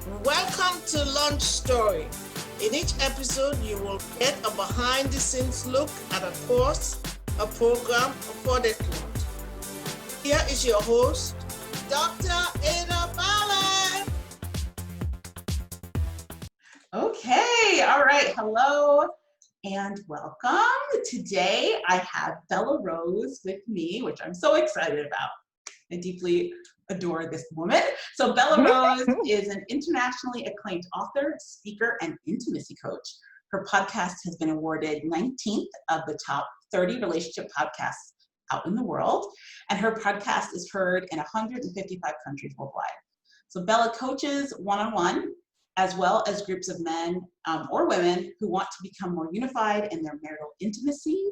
Welcome to Launch Story. In each episode, you will get a behind-the-scenes look at a course, a program, a product launch. Here is your host, Dr. Ada Barlatt. Okay, all right. Hello and welcome. Today I have Belah Rose with me, which I'm so excited about. I deeply adore this woman. So Belah Rose is an internationally acclaimed author, speaker, and intimacy coach. Her podcast has been awarded 19th of the top 30 relationship podcasts out in the world, and her podcast is heard in 155 countries worldwide. So Belah coaches one-on-one, as well as groups of men or women who want to become more unified in their marital intimacy,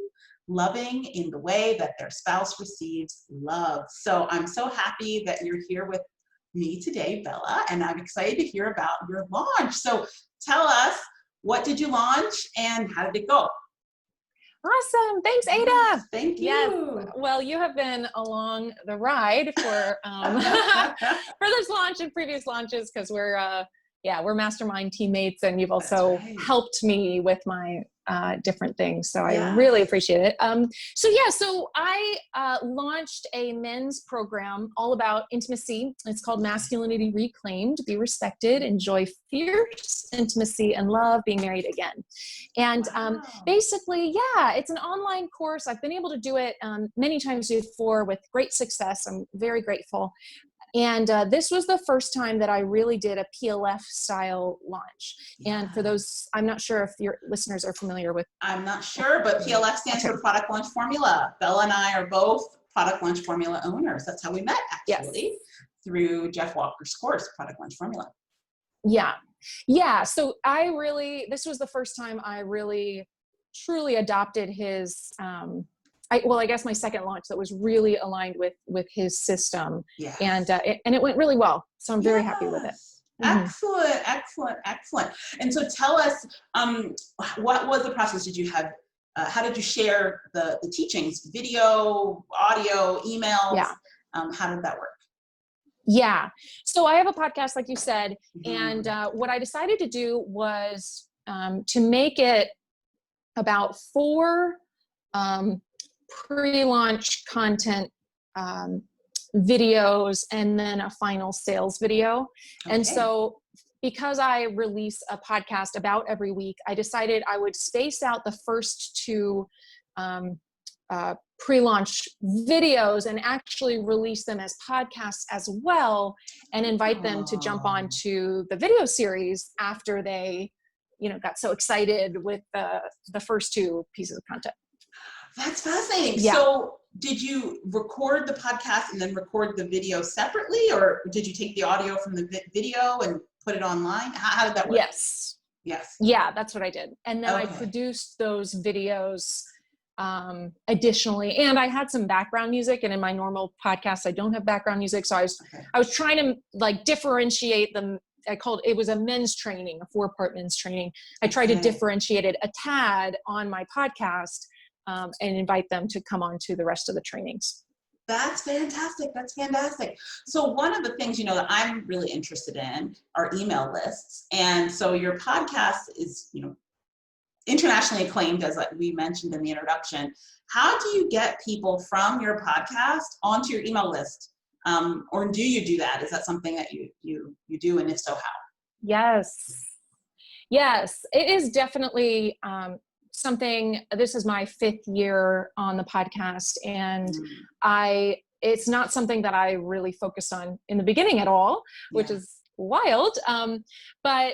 loving in the way that their spouse receives love. So I'm so happy that you're here with me today, Belah, and I'm excited to hear about your launch. So tell us, what did you launch and how did it go? Awesome. Thanks, Ada. Thank you. Yes. Well, you have been along the ride for for this launch and previous launches because we're mastermind teammates, and you've also helped me with my different things. So I really appreciate it. So I launched a men's program all about intimacy. It's called Masculinity Reclaimed, Be Respected, Enjoy Fierce Intimacy and Love Being Married Again. And basically, it's an online course. I've been able to do it many times before with great success. I'm very grateful. And this was the first time that I really did a PLF style launch. And for those, I'm not sure if your listeners are familiar with. I'm not sure, but PLF stands for Product Launch Formula. Belah and I are both Product Launch Formula owners. That's how we met, actually, through Jeff Walker's course, Product Launch Formula. Yeah. So this was the first time I really, truly adopted his, I guess my second launch that was really aligned with his system, and it went really well. So I'm very happy with it. Excellent. And so tell us, what was the process? Did you have? How did you share the teachings? Video, audio, emails? How did that work? Yeah. So I have a podcast, like you said, and what I decided to do was to make it about 4 pre-launch content videos and then a final sales video. And so because I release a podcast about every week, I decided I would space out the first 2 pre-launch videos and actually release them as podcasts as well, and invite them to jump on to the video series after they, got so excited with the first 2 pieces of content. That's fascinating. Yeah. So did you record the podcast and then record the video separately, or did you take the audio from the video and put it online? How did that work? Yes. Yeah, that's what I did. And then I produced those videos additionally, and I had some background music, and in my normal podcast I don't have background music, so I was trying to differentiate them. It was a men's training, a 4-part men's training. I tried to differentiate it a tad on my podcast, and invite them to come on to the rest of the trainings. That's fantastic. So one of the things, that I'm really interested in are email lists. And so your podcast is, internationally acclaimed, as we mentioned in the introduction. How do you get people from your podcast onto your email list? Or do you do that? Is that something that you do? And if so, how? Yes, it is definitely, this is my 5th year on the podcast, and it's not something that I really focused on in the beginning at all, which is wild. But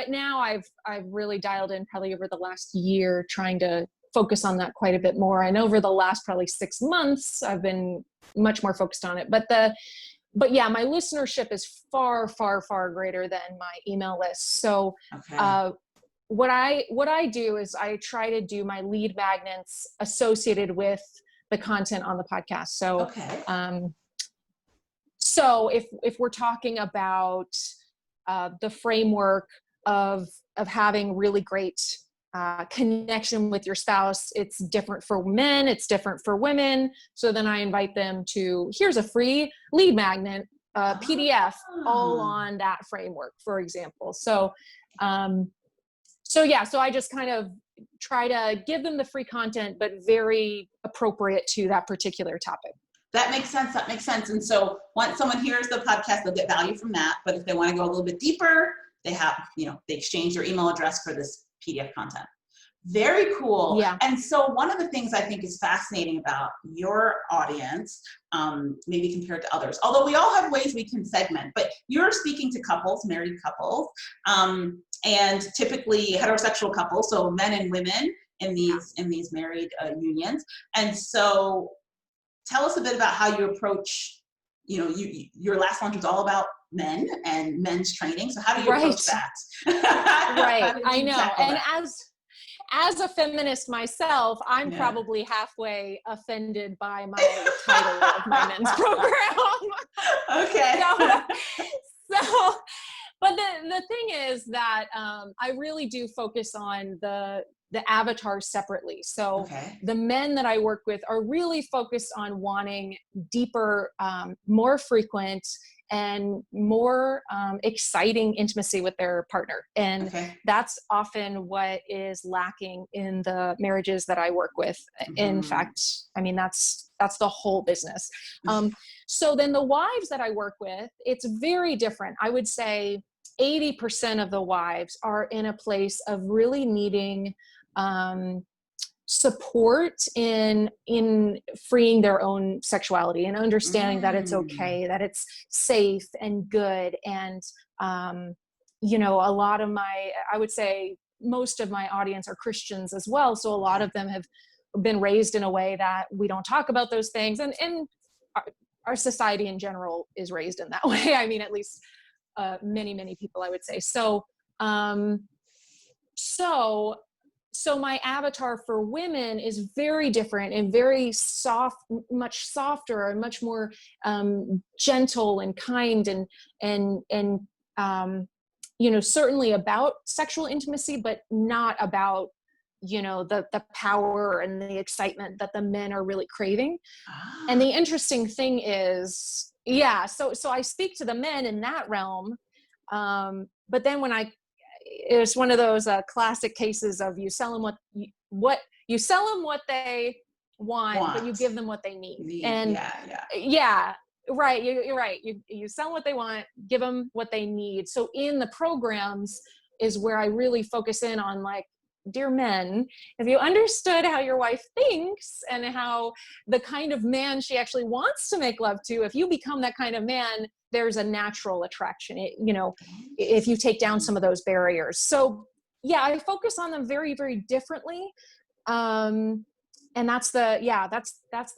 now I've really dialed in probably over the last year, trying to focus on that quite a bit more. And over the last probably 6 months, I've been much more focused on it. But my listenership is far, far, far greater than my email list. So, what I do is I try to do my lead magnets associated with the content on the podcast. So if we're talking about the framework of having really great connection with your spouse, it's different for men, it's different for women. So then I invite them to, here's a free lead magnet PDF all on that framework, for example. So so I just kind of try to give them the free content, but very appropriate to that particular topic. That makes sense. That makes sense. And so once someone hears the podcast, they'll get value from that. But if they want to go a little bit deeper, they have, they exchange their email address for this PDF content. Very cool. Yeah. And so one of the things I think is fascinating about your audience, maybe compared to others, although we all have ways we can segment, but you're speaking to couples, married couples, and typically heterosexual couples, so men and women in these married unions. And so tell us a bit about how you approach, your last launch was all about men and men's training. So how do you approach that? Right. I know. And as a feminist myself, I'm probably halfway offended by my title of my men's program. Okay. So, but the thing is that I really do focus on the avatars separately. So the men that I work with are really focused on wanting deeper, more frequent, and more exciting intimacy with their partner. And that's often what is lacking in the marriages that I work with. In fact, I mean, that's the whole business. So then the wives that I work with, it's very different. I would say 80% of the wives are in a place of really needing support in freeing their own sexuality and understanding that it's okay, that it's safe and good. And, a lot of I would say most of my audience are Christians as well. So a lot of them have been raised in a way that we don't talk about those things. And our society in general is raised in that way. I mean, at least many, many people, I would say. So my avatar for women is very different and very soft, much softer and much more gentle and kind and certainly about sexual intimacy, but not about, the power and the excitement that the men are really craving. And the interesting thing is, so I speak to the men in that realm. But then it's one of those classic cases of you sell them what they want, but you give them what they need. And right. You're right. You sell them what they want, give them what they need. So in the programs is where I really focus in on, like, dear men, if you understood how your wife thinks and how the kind of man she actually wants to make love to, if you become that kind of man, there's a natural attraction, if you take down some of those barriers. So I focus on them very, very differently. And that's the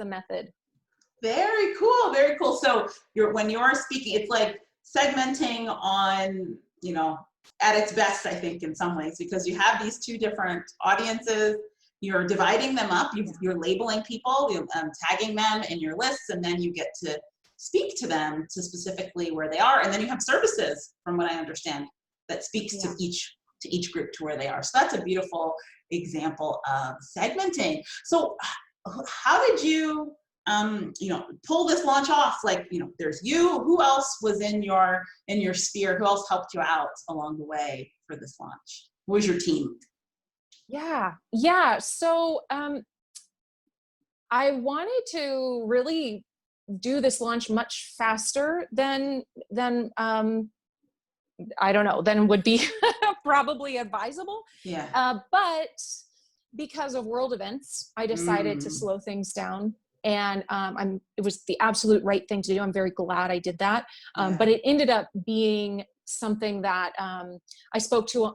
method. Very cool. Very cool. So when you're speaking, it's like segmenting on, at its best, I think, in some ways, because you have these two different audiences, you're dividing them up, you're labeling people, tagging them in your lists, and then you get to speak to them to specifically where they are. And then you have services, from what I understand, that speaks to each group to where they are. So that's a beautiful example of segmenting. So how did you, pull this launch off? Like, there's you, who else was in your sphere? Who else helped you out along the way for this launch? What was your team? So I wanted to really do this launch much faster than I don't know, than would be probably advisable. But because of world events, I decided to slow things down. And it was the absolute right thing to do. I'm very glad I did that. But it ended up being something that I spoke to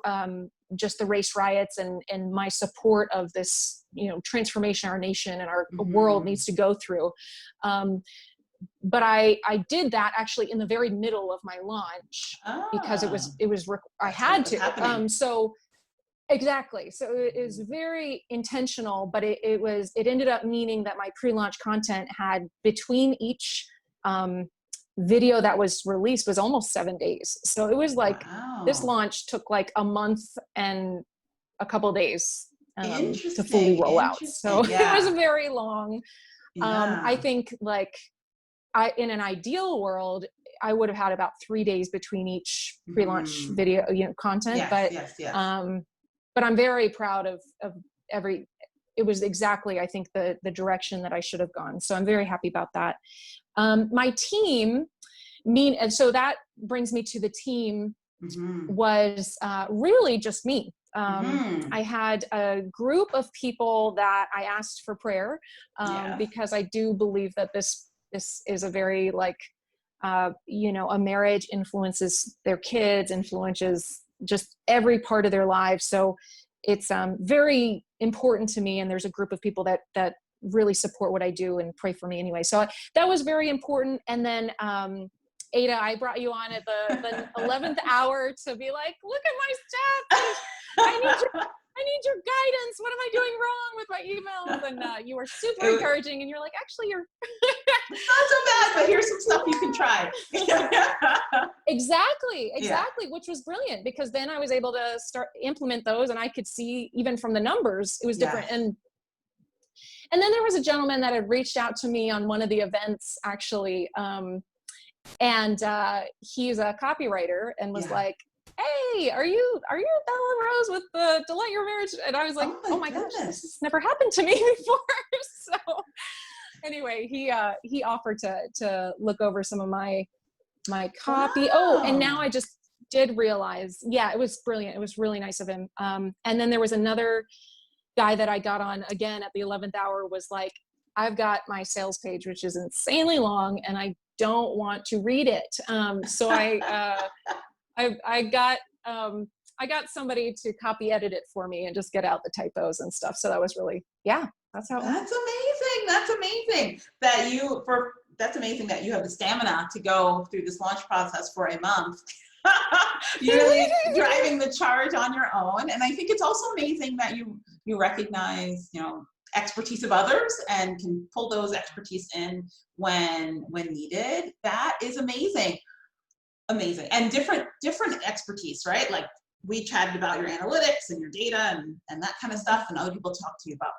just the race riots and my support of this, transformation our nation and our world needs to go through. But I did that actually in the very middle of my launch because I had to. Exactly. So it was very intentional, but it ended up meaning that my pre-launch content had, between each video that was released, was almost 7 days. So it was like, this launch took like a month and a couple of days to fully roll out. So it was very long. I think, like, in an ideal world, I would have had about 3 days between each pre-launch video, content. But I'm very proud of it was exactly, I think, the direction that I should have gone. So I'm very happy about that. My team, and so that brings me to the team, was really just me. I had a group of people that I asked for prayer, because I do believe that this is a very a marriage influences their kids, influences just every part of their lives. So it's very important to me. And there's a group of people that really support what I do and pray for me anyway. So that was very important. And then, Ada, I brought you on at the 11th hour to be like, look at my stats. I need your guidance. What am I doing wrong with my emails? And you were super encouraging. And you're like, actually, you're it's not so bad, but here's some stuff you can try. Exactly, which was brilliant, because then I was able to start implement those, and I could see even from the numbers, it was different. And then there was a gentleman that had reached out to me on one of the events, actually. And he's a copywriter and was like, hey, are you Belah Rose with the Delight Your Marriage? And I was like, oh my gosh, this has never happened to me before. So anyway, he offered to look over some of my copy. Oh, and now I just did realize, it was brilliant. It was really nice of him. And then there was another guy that I got on again at the 11th hour, was like, I've got my sales page, which is insanely long, and I don't want to read it. So I got somebody to copy edit it for me and just get out the typos and stuff. So that was really, that's how. That's amazing. That's amazing that's amazing that you have the stamina to go through this launch process for a month. You're really driving the charge on your own. And I think it's also amazing that you recognize, expertise of others and can pull those expertise in when needed. That is amazing. Amazing. And different expertise, right? Like we chatted about your analytics and your data and that kind of stuff, and other people talk to you about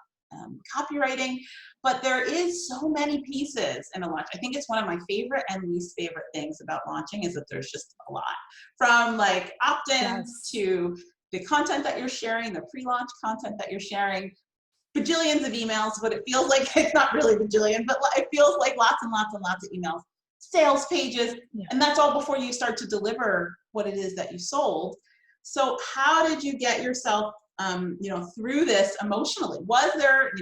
copywriting, but there is so many pieces in a launch. I think it's one of my favorite and least favorite things about launching is that there's just a lot, from like opt-ins to the content that you're sharing, the pre-launch content that you're sharing, bajillions of emails, but it feels like it's not really bajillion, but it feels like lots and lots and lots of emails, sales pages, and that's all before you start to deliver what it is that you sold. So how did you get yourself through this emotionally? Was there,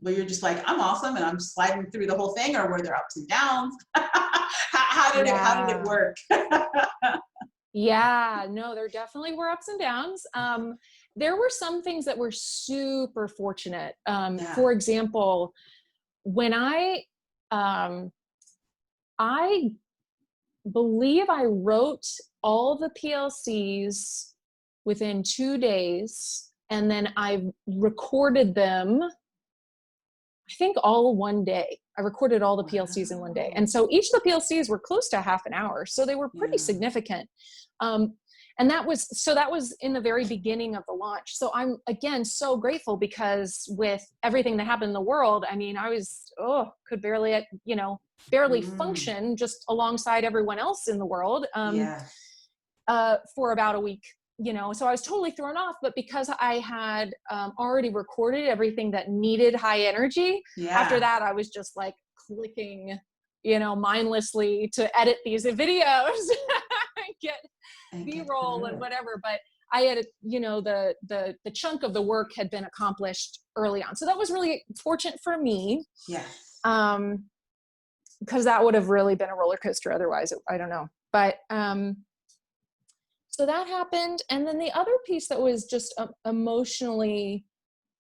where you're just like, I'm awesome and I'm sliding through the whole thing, or were there ups and downs? how did it work? No, there definitely were ups and downs. There were some things that were super fortunate. For example, when I believe I wrote all the PLCs within 2 days, and then I recorded them, I think all one day. I recorded all the PLCs in one day. And so each of the PLCs were close to half an hour. So they were pretty significant. And that was in the very beginning of the launch. So I'm, again, so grateful, because with everything that happened in the world, I mean, I was, could barely function just alongside everyone else in the world for about a week. So I was totally thrown off, but because I had already recorded everything that needed high energy, after that, I was just like clicking, mindlessly to edit these videos, get B-roll and whatever. But I had, the chunk of the work had been accomplished early on. So that was really fortunate for me. Because that would have really been a roller coaster otherwise. I don't know. But, so that happened. And then the other piece that was just emotionally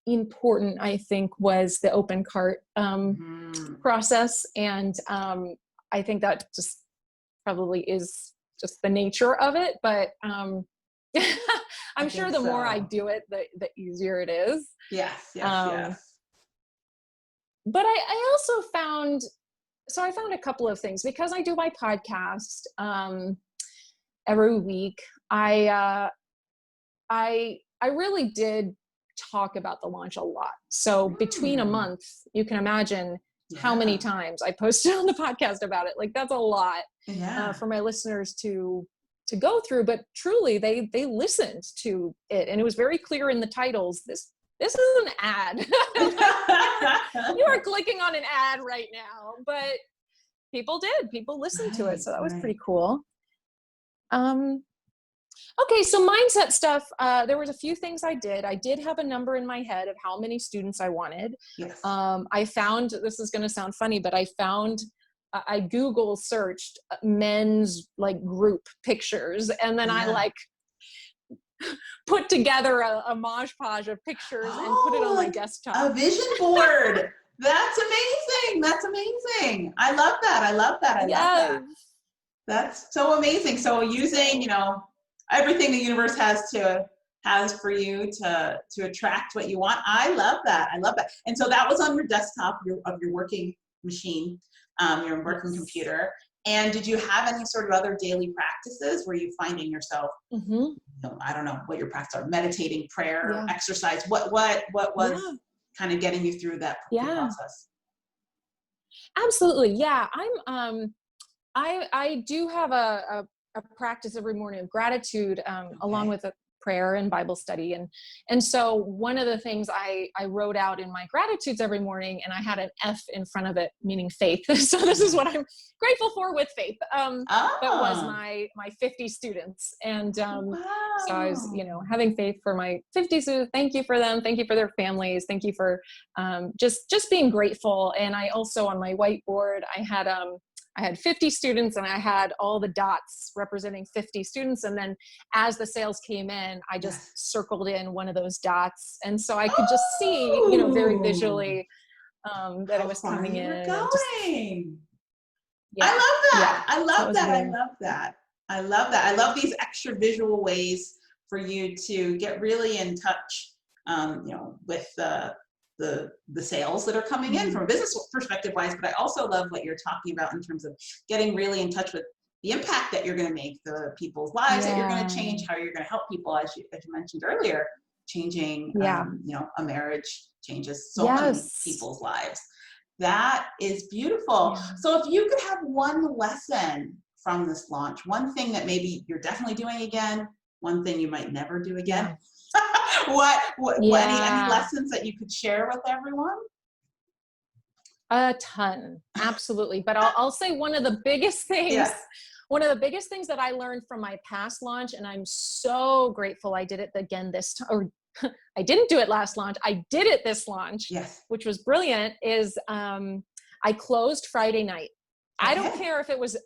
important, I think, was the open cart process. And I think that just probably is just the nature of it. But I'm sure the more I do it, the easier it is. Yes. But I also found a couple of things, because I do my podcast every week. I really did talk about the launch a lot. So between a month, you can imagine how many times I posted on the podcast about it. Like, that's a lot. for my listeners to go through, but truly they listened to it, and it was very clear in the titles. This is an ad. You are clicking on an ad right now, but people listened to it, so that was pretty cool. Okay, so mindset stuff. There was a few things I did. I did have a number in my head of how many students I wanted. Yes. I found, this is going to sound funny, but I Google searched men's like group pictures, and then I like put together a Mod Podge of pictures and put it on my desktop. A vision board. That's amazing. That's amazing. I love that. I love that. That's so amazing. So using, everything the universe has for you to attract what you want. I love that. And so that was on your desktop of your working machine, your working computer. And did you have any sort of other daily practices? Were you finding yourself, I don't know what your practices are, meditating, prayer, exercise? What was kind of getting you through that process? Absolutely. Yeah. I do have a practice every morning of gratitude, along with a prayer and Bible study. And so one of the things I wrote out in my gratitudes every morning, and I had an F in front of it, meaning faith. So this is what I'm grateful for with faith. That was my 50 students. And so I was, having faith for my 50 students. Thank you for them. Thank you for their families. Thank you for just being grateful. And I also, on my whiteboard, I had 50 students, and I had all the dots representing 50 students. And then as the sales came in, I just circled in one of those dots. And so I could just see, very visually that it was coming in. I love that. I love that. I love these extra visual ways for you to get really in touch, with the sales that are coming in from a business perspective wise, but I also love what you're talking about in terms of getting really in touch with the impact that you're going to make, the people's lives that you're going to change, how you're going to help people, as you mentioned earlier, changing, a marriage changes so many people's lives. That is beautiful. So if you could have one lesson from this launch, one thing that maybe you're definitely doing again, one thing you might never do again, any lessons that you could share with everyone? A ton, absolutely. But I'll say one of the biggest things that I learned from my past launch, and I'm so grateful I did it again this time, or I didn't do it last launch, I did it this launch, which was brilliant, is I closed Friday night. I don't care if it was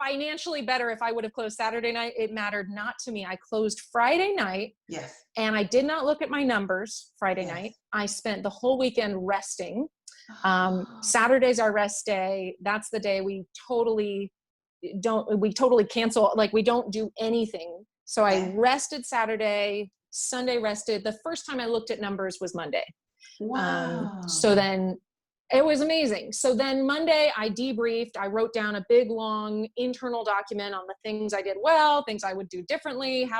financially better if I would have closed Saturday night. It mattered not to me. I closed Friday night. And I did not look at my numbers Friday night. I spent the whole weekend resting. Saturday's our rest day. That's the day we totally cancel. Like, we don't do anything. So I rested Saturday, Sunday rested. The first time I looked at numbers was Monday. So then it was amazing. So then Monday I debriefed. I wrote down a big, long internal document on the things I did well, things I would do differently.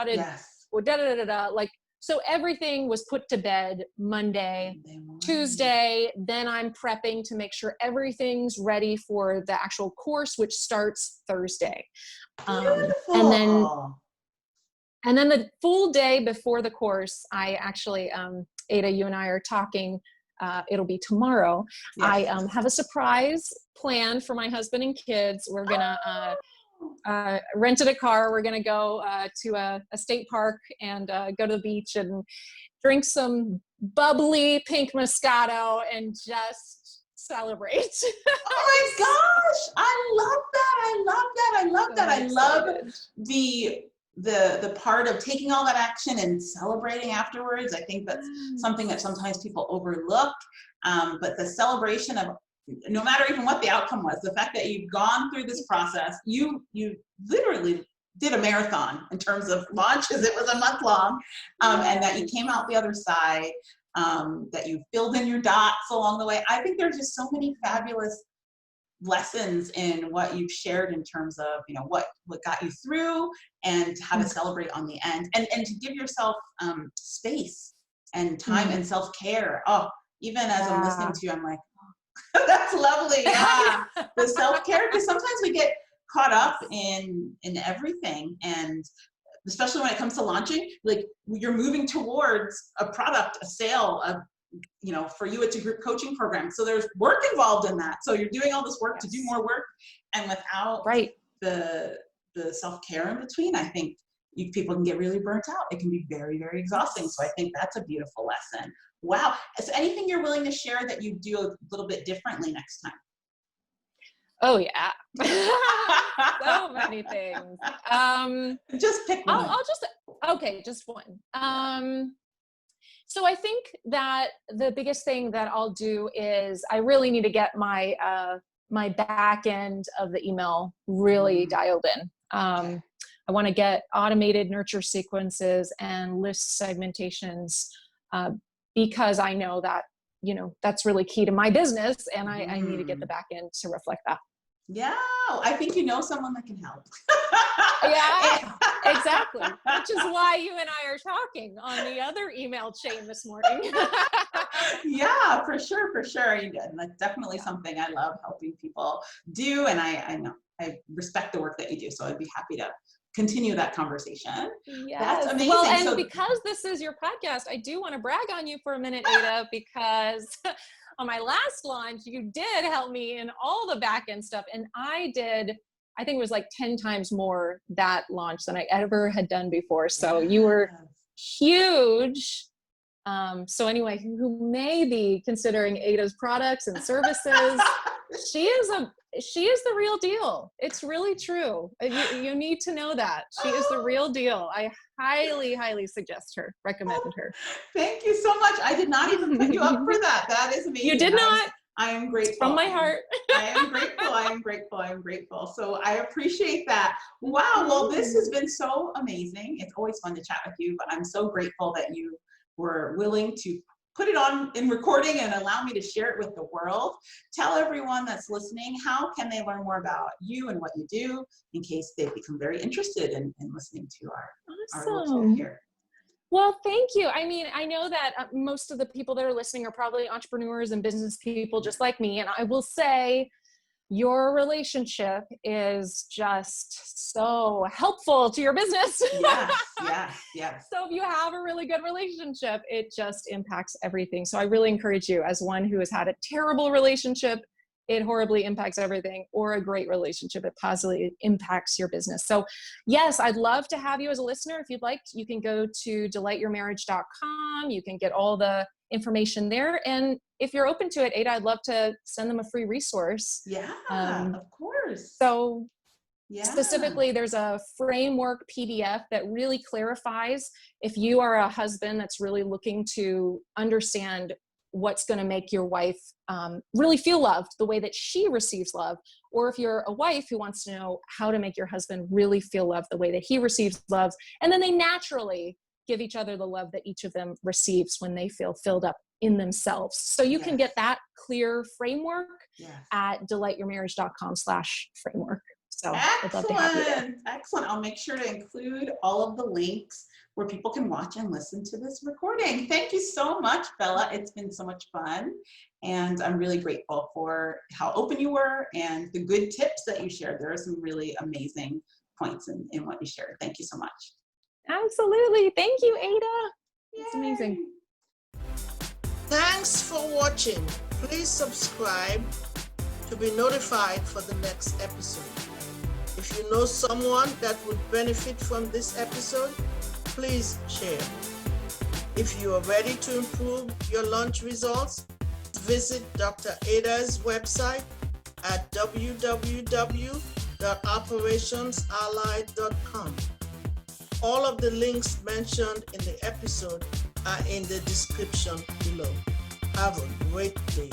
So everything was put to bed Monday, Tuesday. Then I'm prepping to make sure everything's ready for the actual course, which starts Thursday. And then the full day before the course, I actually, Ada, you and I are talking. It'll be tomorrow. I have a surprise planned for my husband and kids. We're gonna rented a car. We're gonna go to a state park and go to the beach and drink some bubbly pink Moscato and just celebrate. Oh my gosh! I love that. I love the part of taking all that action and celebrating afterwards. I think that's something that sometimes people overlook. But the celebration of, no matter even what the outcome was, the fact that you've gone through this process, you literally did a marathon in terms of launches. It was a month long, and that you came out the other side, that you filled in your dots along the way. I think there's just so many fabulous lessons in what you've shared in terms of, what got you through and how to celebrate on the end, and to give yourself space and time and self-care. Even as I'm listening to you, I'm like, oh, that's lovely. The self-care, because sometimes we get caught up in everything, and especially when it comes to launching, like you're moving towards a product, a sale, for you, it's a group coaching program. So there's work involved in that. So you're doing all this work to do more work, and without the self-care in between, I think people can get really burnt out. It can be very, very exhausting. So I think that's a beautiful lesson. Wow. Is there anything you're willing to share that you do a little bit differently next time? Oh yeah. So many things. Just pick one. Just one. So I think that the biggest thing that I'll do is I really need to get my my back end of the email really dialed in. I want to get automated nurture sequences and list segmentations because I know that, that's really key to my business, and I need to get the back end to reflect that. Yeah, I think you know someone that can help. Yeah, exactly. Which is why you and I are talking on the other email chain this morning. Yeah, for sure. And that's definitely something I love helping people do. And I know, I respect the work that you do. So I'd be happy to continue that conversation. Yes. That's amazing. Well, and because this is your podcast, I do want to brag on you for a minute, Ada, because on my last launch, you did help me in all the back end stuff. And I think it was like 10 times more that launch than I ever had done before. So you were huge. So anyway, who may be considering Ada's products and services, she is the real deal. It's really true. You need to know that. She is the real deal. I highly, highly recommend her. Thank you so much. I did not even put you up for that. That is amazing. You did not. I am grateful. From my heart. I am grateful. So I appreciate that. Wow. Well, this has been so amazing. It's always fun to chat with you, but I'm so grateful that you were willing to put it on in recording and allow me to share it with the world. Tell everyone that's listening, how can they learn more about you and what you do, in case they become very interested in listening to our little tip here. Well, thank you. I mean, I know that most of the people that are listening are probably entrepreneurs and business people just like me. And I will say your relationship is just so helpful to your business. Yes. So if you have a really good relationship, it just impacts everything. So I really encourage you, as one who has had a terrible relationship, it horribly impacts everything, or a great relationship, it positively impacts your business. So yes, I'd love to have you as a listener. If you'd like, you can go to delightyourmarriage.com. You can get all the information there. And if you're open to it, Ada, I'd love to send them a free resource. Yeah, of course. So specifically, there's a framework PDF that really clarifies if you are a husband that's really looking to understand what's going to make your wife really feel loved the way that she receives love, or if you're a wife who wants to know how to make your husband really feel loved the way that he receives love, and then they naturally give each other the love that each of them receives when they feel filled up in themselves. So you can get that clear framework at delightyourmarriage.com/framework. So I'd love to have you there. Excellent. I'll make sure to include all of the links where people can watch and listen to this recording. Thank you so much, Bella. It's been so much fun. And I'm really grateful for how open you were and the good tips that you shared. There are some really amazing points in what you shared. Thank you so much. Absolutely. Thank you, Ada. It's amazing. Thanks for watching. Please subscribe to be notified for the next episode. If you know someone that would benefit from this episode, please share. If you are ready to improve your launch results, visit Dr. Ada's website at www.operationsally.com. All of the links mentioned in the episode are in the description below. Have a great day.